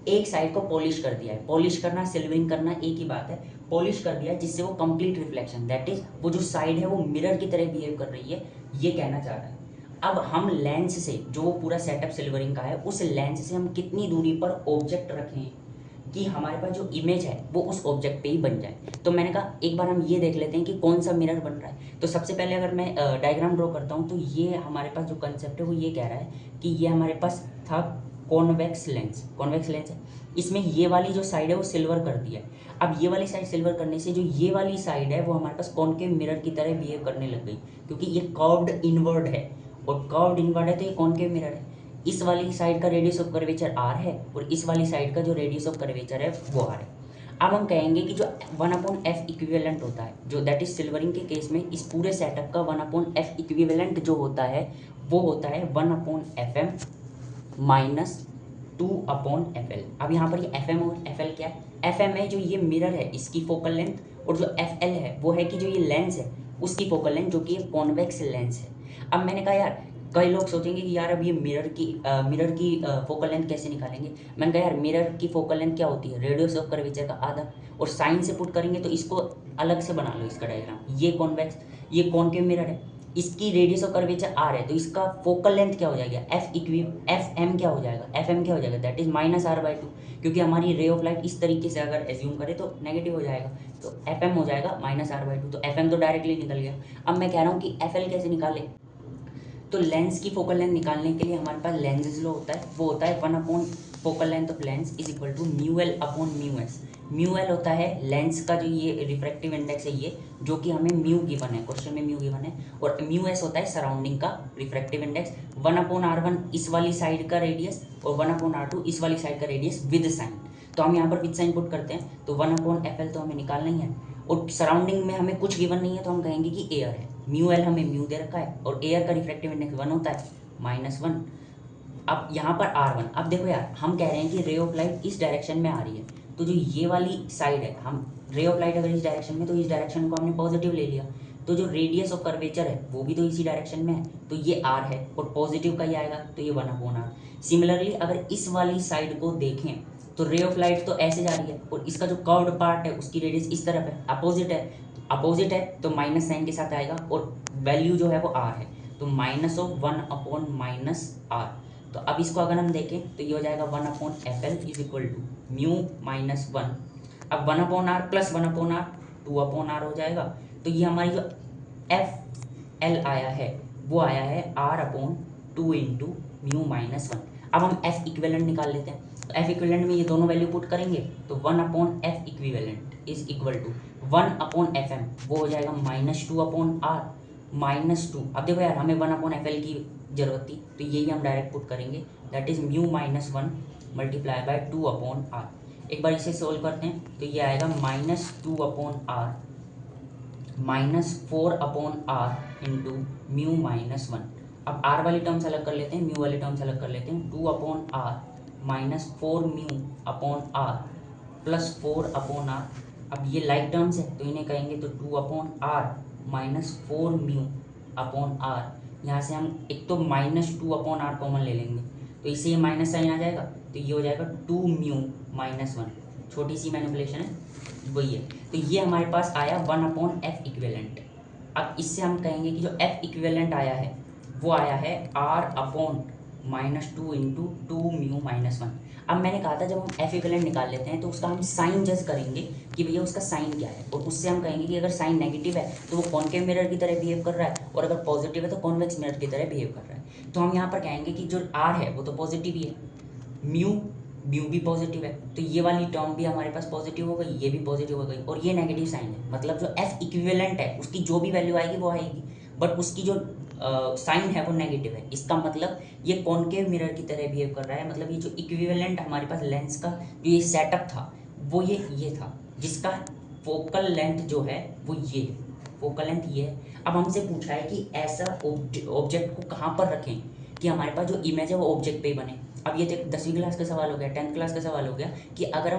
एक साइड को पॉलिश कर दिया है, पॉलिश करना सिल्वरिंग करना एक ही बात है, पॉलिश कर दिया है जिससे वो कंप्लीट रिफ्लेक्शन, दैट इज वो जो साइड है वो मिरर की तरह बिहेव कर रही है, ये कहना चाह रहा है। अब हम लेंस से, जो वो पूरा सेटअप सिल्वरिंग का है, उस लेंस से हम कितनी दूरी पर ऑब्जेक्ट रखें कि हमारे पास जो इमेज है वो उस ऑब्जेक्ट पे ही बन जाए। तो मैंने कहा एक बार हम ये देख लेते हैं कि कौन सा मिरर बन रहा है। तो सबसे पहले अगर मैं डायग्राम ड्रॉ करता हूँ, तो ये हमारे पास जो कंसेप्ट है वो ये कह रहा है कि ये हमारे पास था कॉन्वेक्स लेंस है। इसमें ये वाली जो साइड है वो सिल्वर कर दिया है। अब ये वाली साइड सिल्वर करने से जो ये वाली साइड है वो हमारे पास कॉनकेव मिरर की तरह बिहेव करने लग गई, क्योंकि ये कर्व्ड इनवर्ड है, और कर्व्ड इनवर्ड है तो ये कॉनकेव मिरर है। इस वाली साइड का रेडियस ऑफ कर्वेचर आर है और इस वाली साइड का जो रेडियस ऑफ कर्वेचर है वो आर है। अब हम कहेंगे कि जो 1/f इक्विवेलेंट होता है, जो दैट इज सिल्वरिंग के केस में इस पूरे सेटअप का 1/f इक्विवेलेंट जो होता है वो होता है 1/fm माइनस 2/fl। अब यहाँ पर ये fm और fl क्या है? fm है जो ये मिरर है इसकी फोकल लेंथ, और जो fl है वो है कि जो ये लेंस है उसकी फोकल लेंथ, जो कि ये कॉन्वेक्स लेंस है। अब मैंने कहा यार, कई लोग सोचेंगे कि यार अब ये मिरर की फोकल लेंथ कैसे निकालेंगे। मैंने कहा यार, मिरर की फोकल लेंथ क्या होती है? रेडियस ऑफ कर्वेचर का आधा, और साइन से पुट करेंगे तो इसको अलग से बना लो इसका डायग्राम। ये कॉन्वेक्स, ये कॉनकेव मिरर है, इसकी रेडियस ऑफ कर्वेचर आर है, तो इसका फोकल लेंथ क्या हो जाएगा? एफ एम क्या हो जाएगा? एफ एम क्या हो जाएगा? दैट इज -r/2, क्योंकि हमारी रे ऑफ लाइट इस तरीके से अगर एज्यूम करें तो नेगेटिव हो जाएगा, तो एफ एम हो जाएगा -r/2। तो एफ एम तो डायरेक्टली निकल गया। अब मैं कह रहा हूँ कि एफ एल कैसे निकाले। तो लेंस की फोकल लेंथ निकालने के लिए हमारे पास लेंजेस लॉ होता है, वो होता है 1 focal length of lens is equal to μl/μs। μl होता है लेंस का जो ये रिफ्रैक्टिव इंडेक्स है, ये जो कि हमें म्यू गिवन है, क्वेश्चन में म्यू गिवन है, और μs होता है सराउंडिंग का रिफ्रैक्टिव इंडेक्स। 1/r1 इस वाली साइड का रेडियस और 1/r2 इस वाली साइड का रेडियस विद साइन। तो हम यहाँ पर विद साइन पुट करते हैं, तो 1/fl तो हमें निकालना ही है, और सराउंडिंग में हमें कुछ गिवन नहीं है तो हम कहेंगे कि एयर है। μl हमें म्यू दे रखा है और एयर का रिफ्रैक्टिव इंडेक्स 1 होता है -1। अब यहाँ पर R1, अब देखो यार, हम कह रहे हैं कि रे ऑफ लाइट इस डायरेक्शन में आ रही है, तो जो ये वाली साइड है, हम रे ऑफ लाइट अगर इस डायरेक्शन में, तो इस डायरेक्शन को हमने पॉजिटिव ले लिया, तो जो रेडियस ऑफ कर्वेचर है वो भी तो इसी डायरेक्शन में है, तो ये R है, और पॉजिटिव का ही आएगा तो ये 1/r। सिमिलरली अगर इस वाली साइड को देखें तो रे ऑफ लाइट तो ऐसे जा रही है, और इसका जो कर्व्ड पार्ट है उसकी रेडियस इस तरफ है, अपोजिट है तो माइनस साइन के साथ आएगा, और वैल्यू जो है वो r है, तो -1/-r। तो अब इसको अगर हम देखें तो ये हो जाएगा 1/fl is equal to mu -1। अब 1/r प्लस 1/r 2/r हो जाएगा, तो ये हमारी जो fl आया है वो आया है r/2 इंटू म्यू -1। अब हम f इक्विवेलेंट निकाल लेते हैं, तो f इक्विवेलेंट में ये दोनों वैल्यू पुट करेंगे तो 1/f equivalent is equal to 1/fm, वो हो जाएगा -2/r -2। अब देखो यार, हमें 1/fl की जरूरत थी तो यही हम डायरेक्ट पुट करेंगे, that is mu -1 multiply by 2/r। एक बार इसे सोल्व करते हैं तो ये आएगा -2/r -4/r इंटू म्यू -1। अब r वाली टर्म्स अलग कर लेते हैं, म्यू वाली टर्म्स अलग कर लेते हैं, 2/r -4μ/r प्लस 4/r। अब ये लाइक टर्म्स है तो इन्हें कहेंगे तो 2/r -4μ/r। यहाँ से हम एक तो -2/r कॉमन ले लेंगे, तो इससे ये माइनस साइन आ जाएगा, तो ये हो जाएगा 2μ -1। छोटी सी मैनिपुलेशन है, वही है। तो ये हमारे पास आया 1/f इक्विवेलेंट। अब इससे हम कहेंगे कि जो f इक्विवेलेंट आया है वो आया है r/-2 इंटू 2μ -1। अब मैंने कहा था जब हम एफ इक्विवेलेंट निकाल लेते हैं तो उसका हम साइन जज करेंगे कि भैया उसका साइन क्या है, और उससे हम कहेंगे कि अगर साइन नेगेटिव है तो वो कॉनकेव मिरर की तरह बिहेव कर रहा है, और अगर पॉजिटिव है तो कॉन्वेक्स मिरर की तरह बिहेव कर रहा है। तो हम यहाँ पर कहेंगे कि जो आर है वो तो पॉजिटिव ही है, म्यू म्यू भी पॉजिटिव है, तो ये वाली टर्म भी हमारे पास पॉजिटिव हो गई, ये भी पॉजिटिव हो गई, और ये नेगेटिव साइन है, मतलब जो एफ इक्विवेलेंट है उसकी जो भी वैल्यू आएगी वो आएगी, बट उसकी जो साइन है वो नेगेटिव है। इसका मतलब ये कॉनकेव मिरर की तरह बिहेव कर रहा है, मतलब ये जो इक्विवेलेंट हमारे पास लेंस का जो ये सेटअप था वो ये था, जिसका फोकल लेंथ जो है वो ये है, फोकल लेंथ ये है। अब हमसे पूछा है कि ऐसा ऑब्जेक्ट को कहाँ पर रखें कि हमारे पास जो इमेज है वो ऑब्जेक्ट पे ही बने। अब ये 10वीं क्लास का सवाल हो गया, 10th क्लास का सवाल हो गया कि अगर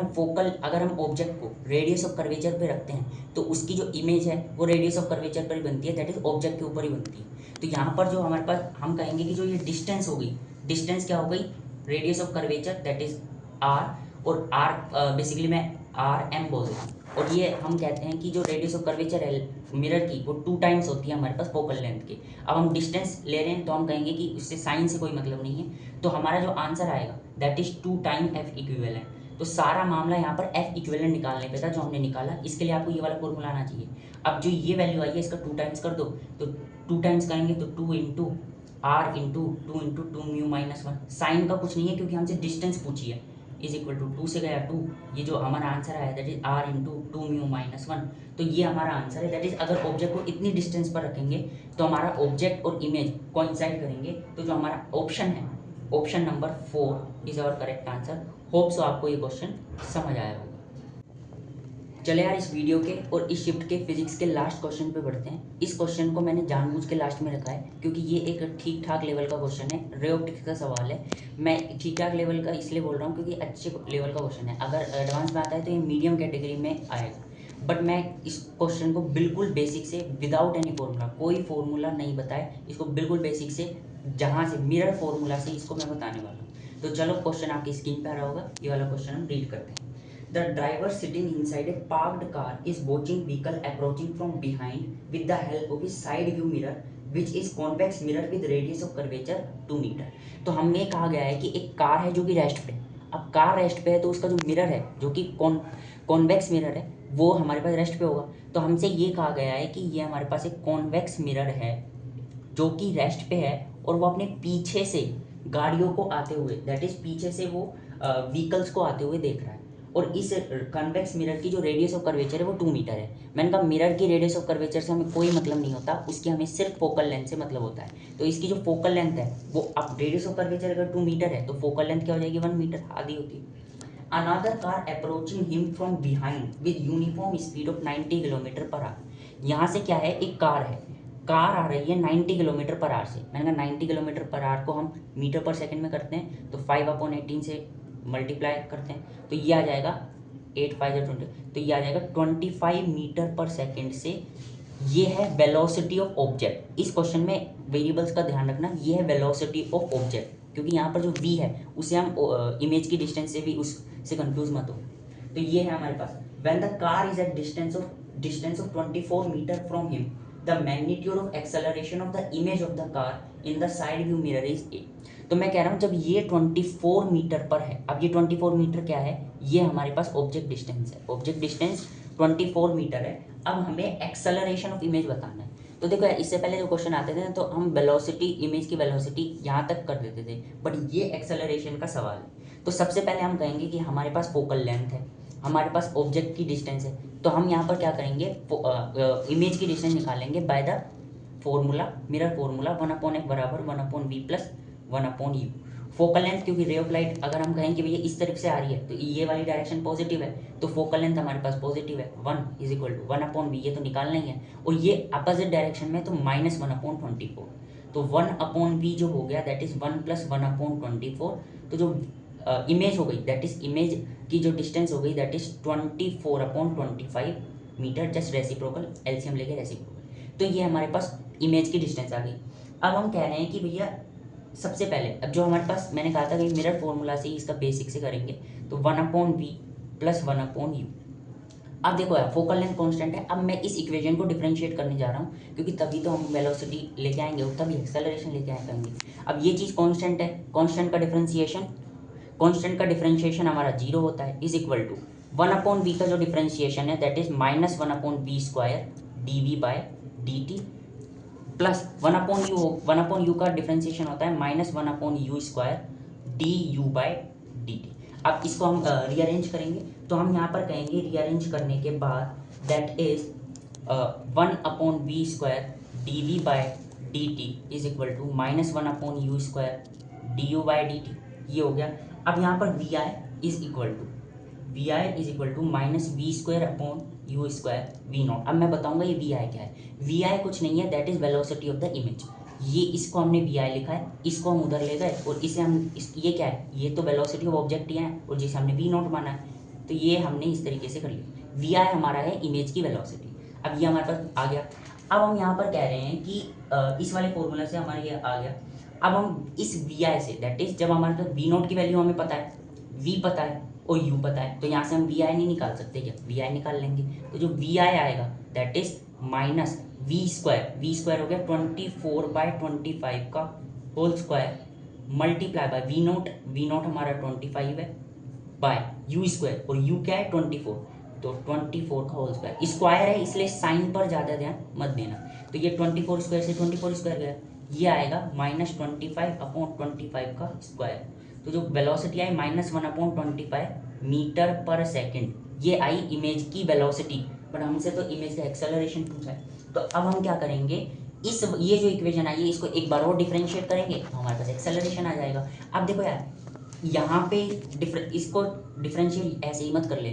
हम ऑब्जेक्ट को रेडियस ऑफ कर्वेचर पे रखते हैं तो उसकी जो इमेज है वो रेडियस ऑफ कर्वेचर पर ही बनती है, दैट इज ऑब्जेक्ट के ऊपर ही बनती है। तो यहाँ पर जो हमारे पास हम कहेंगे कि जो ये डिस्टेंस हो गई, डिस्टेंस क्या हो गई, radius of curvature that is R, और आर बेसिकली मैं आर एम बोल रहा हूँ, और ये हम कहते हैं कि जो रेडियस ऑफ कर्वेचर है मिरर की वो 2 टाइम्स होती है हमारे पास फोकल लेंथ की। अब हम डिस्टेंस ले रहे हैं तो हम कहेंगे कि उससे साइन से कोई मतलब नहीं है, तो हमारा जो आंसर आएगा that is 2 time F equivalent. तो सारा मामला यहाँ पर एफ इक्विवेलेंट निकालने पे था जो हमने निकाला, इसके लिए आपको ये वाला फॉर्मूला आना चाहिए। अब जो ये वैल्यू आई है इसका 2 टाइम्स कर दो, तो 2 टाइम्स करेंगे तो 2 into R into 2 into 2 mu minus 1, sign का कुछ नहीं है क्योंकि हमसे डिस्टेंस पूछी है, इज इक्वल टू 2 से गया 2, ये जो हमारा आंसर आया that is R into 2 mu minus 1। तो ये हमारा आंसर है, दैट इज अगर ऑब्जेक्ट को इतनी डिस्टेंस पर रखेंगे तो हमारा ऑब्जेक्ट और इमेज कोइंसाइड करेंगे, तो जो हमारा ऑप्शन है, option number 4 is our correct answer. Hope so आपको ये क्वेश्चन समझ आया होगा। चले यार इस वीडियो के और इस शिफ्ट के फिजिक्स के लास्ट क्वेश्चन पे बढ़ते हैं। इस क्वेश्चन को मैंने जानबूझ के लास्ट में रखा है क्योंकि ये एक ठीक ठाक लेवल का क्वेश्चन है, रे ऑप्टिक्स का सवाल है। मैं ठीक ठाक लेवल का इसलिए बोल रहा हूँ क्योंकि अच्छे लेवल का क्वेश्चन है, अगर एडवांस में आता है तो ये मीडियम कैटेगरी में आएगा, बट मैं इस क्वेश्चन को बिल्कुल बेसिक से विदाउट एनी फॉर्मूला, कोई फॉर्मूला नहीं बताए, इसको बिल्कुल बेसिक से जहाँ से मिरर फॉर्मूला से इसको मैं बताने वाला हूँ। तो चलो क्वेश्चन आपकी स्क्रीन पर आ रहा होगा, ये वाला क्वेश्चन हम रीड करते हैं। The driver sitting inside a parked car is watching vehicle approaching from behind with the help of his side view mirror, which is convex mirror with radius of curvature 2 मीटर। तो हमें कहा गया है कि एक कार है जो कि रेस्ट पे, अब कार रेस्ट पे है तो उसका जो मिरर है जो कि कॉन्वेक्स मिरर है वो हमारे पास रेस्ट पे होगा। तो हमसे ये कहा गया है कि ये हमारे पास एक कॉन्वेक्स मिरर है जो कि रेस्ट पे है, और वो अपने पीछे से गाड़ियों को आते हुए, दैट इज पीछे से वो व्हीकल्स को आते हुए देख रहा है, और इस कन्वेक्स मिरर की जो रेडियस ऑफ कर्वेचर है वो 2 मीटर है। मैंने कहा मिरर की रेडियस ऑफ कर्वेचर से हमें कोई मतलब नहीं होता, उसकी हमें सिर्फ फोकल लेंथ से मतलब होता है। तो इसकी जो फोकल लेंथ है वो, अब रेडियस ऑफ कर्वेचर अगर 2 मीटर है तो फोकल लेंथ क्या हो जाएगी, 1 मीटर, आधी होती है। Another car approaching him from behind with uniform speed of 90 kilometre per hour. यहाँ से क्या है, एक कार है, कार आ रही है 90 किलोमीटर पर आवर से। मैंने कहा 90 किलोमीटर पर आवर को हम मीटर पर सेकंड में करते हैं तो 5/18 से मल्टीप्लाई करते हैं तो ये आ जाएगा 8 5 20, तो ये आ जाएगा 25 मीटर पर सेकंड से। ये है वेलोसिटी ऑफ ऑब्जेक्ट। इस क्वेश्चन में वेरिएबल्स का ध्यान रखना, ये है वेलोसिटी ऑफ ऑब्जेक्ट, क्योंकि यहाँ पर जो v है उसे हम इमेज की डिस्टेंस से भी उससे कंफ्यूज मत हो। तो ये है हमारे पास, when the car is at distance of 24 metre from him, the magnitude of acceleration of the image of the car in the side view mirror is A. तो मैं कह रहा हूँ जब ये 24 मीटर पर है, अब ये 24 मीटर क्या है, ये हमारे पास ऑब्जेक्ट डिस्टेंस है, ऑब्जेक्ट डिस्टेंस 24 मीटर है। अब हमें एक्सेलरेशन ऑफ इमेज बताना है। तो देखो इससे पहले जो क्वेश्चन आते थे तो हम वेलोसिटी, इमेज की वेलोसिटी यहाँ तक कर देते थे, बट ये एक्सेलरेशन का सवाल है। तो सबसे पहले हम कहेंगे कि हमारे पास फोकल लेंथ है, हमारे पास ऑब्जेक्ट की डिस्टेंस है, तो हम यहाँ पर क्या करेंगे, इमेज की डिस्टेंस निकालेंगे by the formula, mirror formula, 1/f बराबर 1/v plus 1/u। Focal length, क्योंकि रे ऑफ लाइट अगर हम कहें कि भैया इस तरफ से आ रही है तो ये वाली डायरेक्शन पॉजिटिव है, तो फोकल लेंथ हमारे पास पॉजिटिव है, 1 इज इक्वल टू 1/v, ये तो निकालना ही है, और ये अपोजिट डायरेक्शन में तो -1/24। तो 1/v जो हो गया दैट इज 1 + 1/24। तो जो इमेज हो गई दैट इज इमेज की जो डिस्टेंस हो गई that is 24/25 metre, just reciprocal, LCM लेके रेसिप्रोकल। तो ये हमारे पास इमेज की डिस्टेंस आ गई। अब हम कह रहे हैं कि भैया सबसे पहले, अब जो हमारे पास मैंने कहा था कि मिरर फॉर्मूला से ही इसका बेसिक से करेंगे, तो 1/v प्लस 1/u। अब देखो यार फोकल लेंथ कांस्टेंट है, अब मैं इस इक्वेशन को डिफरेंशिएट करने जा रहा हूँ क्योंकि तभी तो हम वेलोसिटी लेके आएंगे और तभी एक्सेलरेशन लेके आएंगे। अब ये चीज़ कांस्टेंट है, कांस्टेंट का डिफरेंशिएशन कांस्टेंट का डिफरेंशिएशन हमारा 0 होता है, इज इक्वल टू 1/v का जो डिफरेंशिएशन है that is -1/v² dv/dt plus 1/u का डिफरेंशिएशन होता है -1/u² du/dt। अब इसको हम रीअरेंज करेंगे तो हम यहाँ पर कहेंगे रीअरेंज करने के बाद that is 1/v² dv/dt is equal to -1/u² du/dt। ये हो गया। अब यहाँ पर vi is equal to -v² v0। अब मैं बताऊंगा ये vi क्या है। vi कुछ नहीं है, that is velocity of the image. ये इसको हमने vi लिखा है, इसको हम उधर ले गए और इसे हम ये क्या है, ये तो वेलोसिटी ऑफ ऑब्जेक्ट ही है और जिसे हमने v0 माना है, तो ये हमने इस तरीके से कर लिया। vi हमारा है इमेज की वेलोसिटी। अब ये हमारे पास आ गया। अब हम यहाँ पर कह रहे हैं कि इस वाले फॉर्मूला से हमारा ये आ गया। अब हम इस vi से दैट इज जब हमारे पास v0 की वैल्यू हमें पता है, v पता है और u पता है, तो यहाँ से हम vi नहीं निकाल सकते क्या, vi निकाल लेंगे। तो जो vi आएगा दैट इज माइनस v² हो गया 24/25 का whole square multiply by v0 हमारा 25 है बाय u² और u क्या है 24, तो 24 का होल स्क्वायर। स्क्वायर है इसलिए साइन पर ज़्यादा ध्यान मत देना। तो ये 24 स्क्वायर से 24 स्क्वायर गया, ये आएगा -25/25 का स्क्वायर। तो जो वेलोसिटी आई -1/25 मीटर पर सेकंड, ये आई इमेज की वेलोसिटी। बट हमसे तो इमेज का एक्सेलरेशन पूछा है। तो अब हम क्या करेंगे, ये जो इक्वेशन आई है इसको एक बार और डिफरेंशिएट करेंगे तो हमारे पास एक्सेलरेशन आ जाएगा। अब देखो यार, यहाँ पे इसको डिफरेंशिएट ऐसे ही मत करने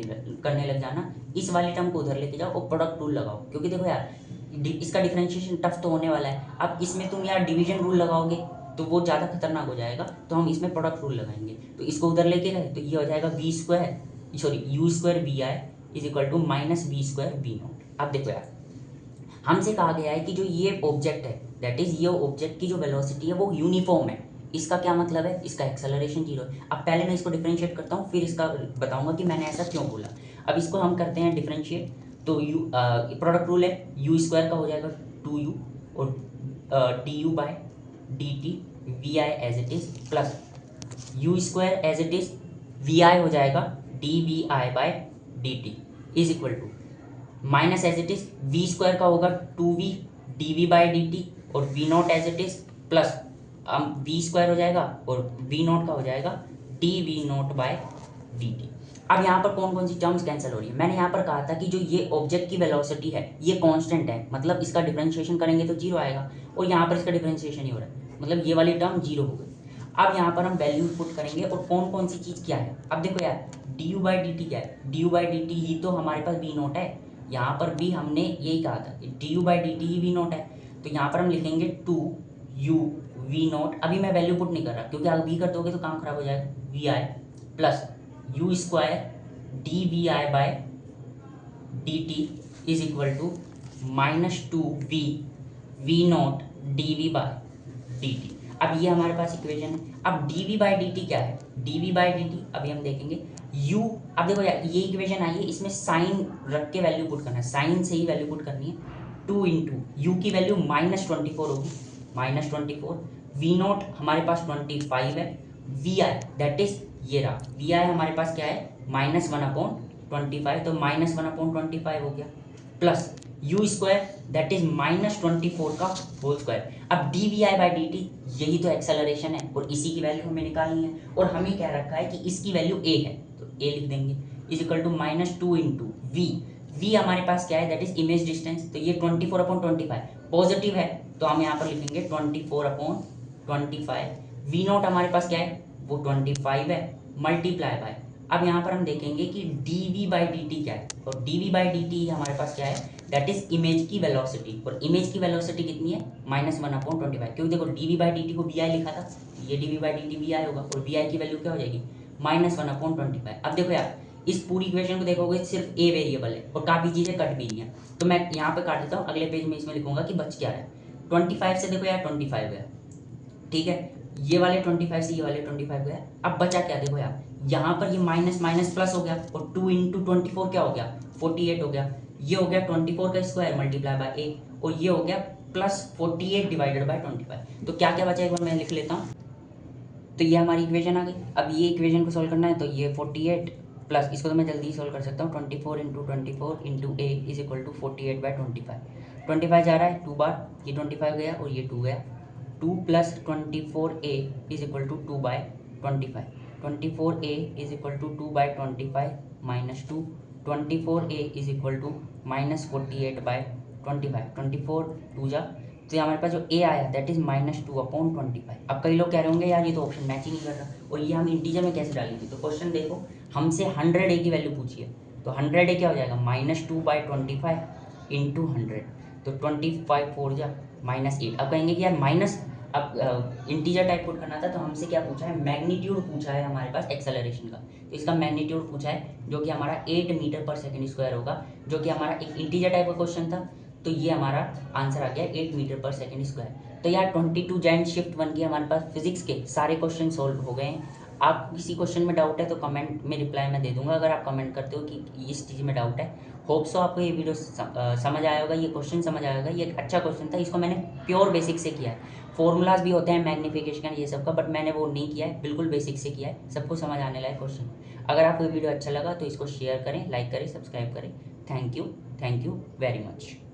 लग जाना, इस वाले टर्म को उधर लेके जाओ और प्रोडक्ट रूल लगाओ, क्योंकि देखो यार इसका डिफरेंशिएशन टफ तो होने वाला है। अब इसमें तुम यार डिवीजन रूल लगाओगे तो वो ज़्यादा खतरनाक हो जाएगा, तो हम इसमें प्रोडक्ट रूल लगाएंगे। तो इसको उधर लेके गए तो ये हो जाएगा u² vi is equal to -v² v0। अब देखो यार, हमसे कहा गया है कि जो ये ऑब्जेक्ट है दैट इज ये ऑब्जेक्ट की जो वेलोसिटी है वो यूनिफॉर्म है। इसका क्या मतलब है, इसका एक्सेलरेशन 0 है। अब पहले मैं इसको डिफरेंशिएट करता हूँ, फिर इसका बताऊंगा कि मैंने ऐसा क्यों बोला। अब इसको हम करते हैं डिफरेंशिएट, तो प्रोडक्ट रूल है, u² का हो जाएगा 2u और du/dt vi as it is plus u² as it is vi हो जाएगा dvi/dt is equal to minus as it is v² का होगा 2v dv/dt और v0 as it is plus v² हो जाएगा और v0 का हो जाएगा dv0/dt। अब यहाँ पर कौन कौन सी टर्म्स कैंसिल हो रही है। मैंने यहाँ पर कहा था कि जो ये ऑब्जेक्ट की वेलोसिटी है ये कांस्टेंट है, मतलब इसका डिफरेंशिएशन करेंगे तो 0 आएगा, और यहाँ पर इसका डिफरेंशिएशन ही हो रहा है, मतलब ये वाली टर्म 0 हो गई। अब यहाँ पर हम वैल्यू पुट करेंगे और कौन कौन सी चीज़ क्या है। अब देखो यार du/dt क्या है, du/dt ही तो हमारे पास v0 है, यहाँ पर भी हमने यही कहा था du/dt ही v0 है। तो यहाँ पर हम लिखेंगे 2u v0। अभी मैं वैल्यू पुट नहीं कर रहा क्योंकि अगर v कर दोगे तो काम खराब हो जाएगा, vi plus u² dvi/dt is equal to -2v v0 dv/dt। अब ये हमारे पास इक्वेशन है। अब dv/dt क्या है, dv/dt अभी हम देखेंगे u। अब देखो यार ये इक्वेशन आई है, इसमें साइन रख के वैल्यू पुट करना है, साइन से ही वैल्यू पुट करनी है। 2 इंटू यू की वैल्यू -24 होगी, -24 v0 हमारे पास 25 है, vi दैट इज ये रहा, vi हमारे पास क्या है -1/25, तो -1/25 हो गया प्लस u² दैट इज -24 का होल स्क्वायर। अब dvi/dt यही तो एक्सेलरेशन है और इसी की वैल्यू हमें निकालनी है, और हमें क्या रखा है कि इसकी वैल्यू a है तो a लिख देंगे is equal to -2 into v हमारे पास क्या है दैट इज इमेज डिस्टेंस, तो ये 24/25 पॉजिटिव है तो हम यहाँ पर लिखेंगे 24/25। v0 हमारे पास क्या है वो 25 है मल्टीप्लाई बाय, अब यहाँ पर हम देखेंगे कि dv/dt क्या है, और dv/dt हमारे पास क्या है दैट इज इमेज की वेलोसिटी, और इमेज की वेलोसिटी कितनी है -1/25, क्योंकि देखो dv/dt को vi लिखा था, ये dv/dt vi होगा और vi की वैल्यू क्या हो जाएगी -1/25। अब देखो यार इस पूरी इक्वेशन को देखोगे सिर्फ a वेरिएबल है और काफ़ी चीज़ें कट भी रही हैं, तो मैं यहाँ पे काट देता हूँ, अगले पेज में इसमें लिखूंगा कि बच क्या है। 25 से देखो यार 25 है, ठीक है, ये वाले 25 से ये वाले 25 गया। अब बचा क्या देखो यार, यहाँ पर ये माइनस माइनस प्लस हो गया और 2 इंटू 24 क्या हो गया 48 हो गया, ये हो गया 24 का स्क्वायर मल्टीप्लाई बाय a, और ये हो गया प्लस 48 डिवाइडेड बाय 25। तो क्या क्या बचा एक बार मैं लिख लेता हूँ, तो ये हमारी इक्वेशन आ गई। अब ये इक्वेशन को सॉल्व करना है, तो ये 48 प्लस, इसको तो मैं जल्दी सॉल्व कर सकता हूँ, 24 into 24 into A is equal to 48/25। 25 जा रहा है 2 बार, ये 25 गया और ये 2 गया। 2 plus 24a is equal to 2/25। 24a is equal to 2/25 minus 2। 24a is equal to minus 48/25। 24 2 जा, तो ये हमारे पास जो a आया दैट इज -2/25। अब कई लोग कह रहे होंगे यार ये तो ऑप्शन मैच ही नहीं कर रहा, और ये हम इंटीजर में कैसे डालेंगे। तो क्वेश्चन देखो, हमसे 100a की वैल्यू पूछी है, तो 100a क्या हो जाएगा, -2/25 इंटू 100, तो 25 4 जा -8। अब कहेंगे कि यार माइनस, अब इंटीजर टाइप पुट करना था, तो हमसे क्या पूछा है, मैग्नीट्यूड पूछा है हमारे पास एक्सेलरेशन का। तो इसका मैग्नीट्यूड पूछा है जो कि हमारा 8 मीटर पर सेकेंड स्क्वायर होगा, जो कि हमारा एक इंटीजर टाइप का क्वेश्चन था। तो ये हमारा आंसर आ गया 8 मीटर पर सेकेंड स्क्वायर। तो यार 22 जैन शिफ्ट 1 के हमारे पास फिजिक्स के सारे क्वेश्चन सॉल्व हो गए हैं। आप किसी क्वेश्चन में डाउट है तो कमेंट में रिप्लाई मैं दे दूंगा, अगर आप कमेंट करते हो कि इस चीज़ में डाउट है। होप सो आपको ये वीडियो समझ आया होगा, ये क्वेश्चन समझ आया होगा। ये एक अच्छा क्वेश्चन था, इसको मैंने प्योर बेसिक से किया है। फॉर्मूलाज भी होते हैं मैग्निफिकेशन ये सब का, बट मैंने वो नहीं किया है, बिल्कुल बेसिक से किया है, सबको समझ आने लायक क्वेश्चन। अगर आपको ये वीडियो अच्छा लगा तो इसको शेयर करें, लाइक करें, सब्सक्राइब करें। Thank you very much.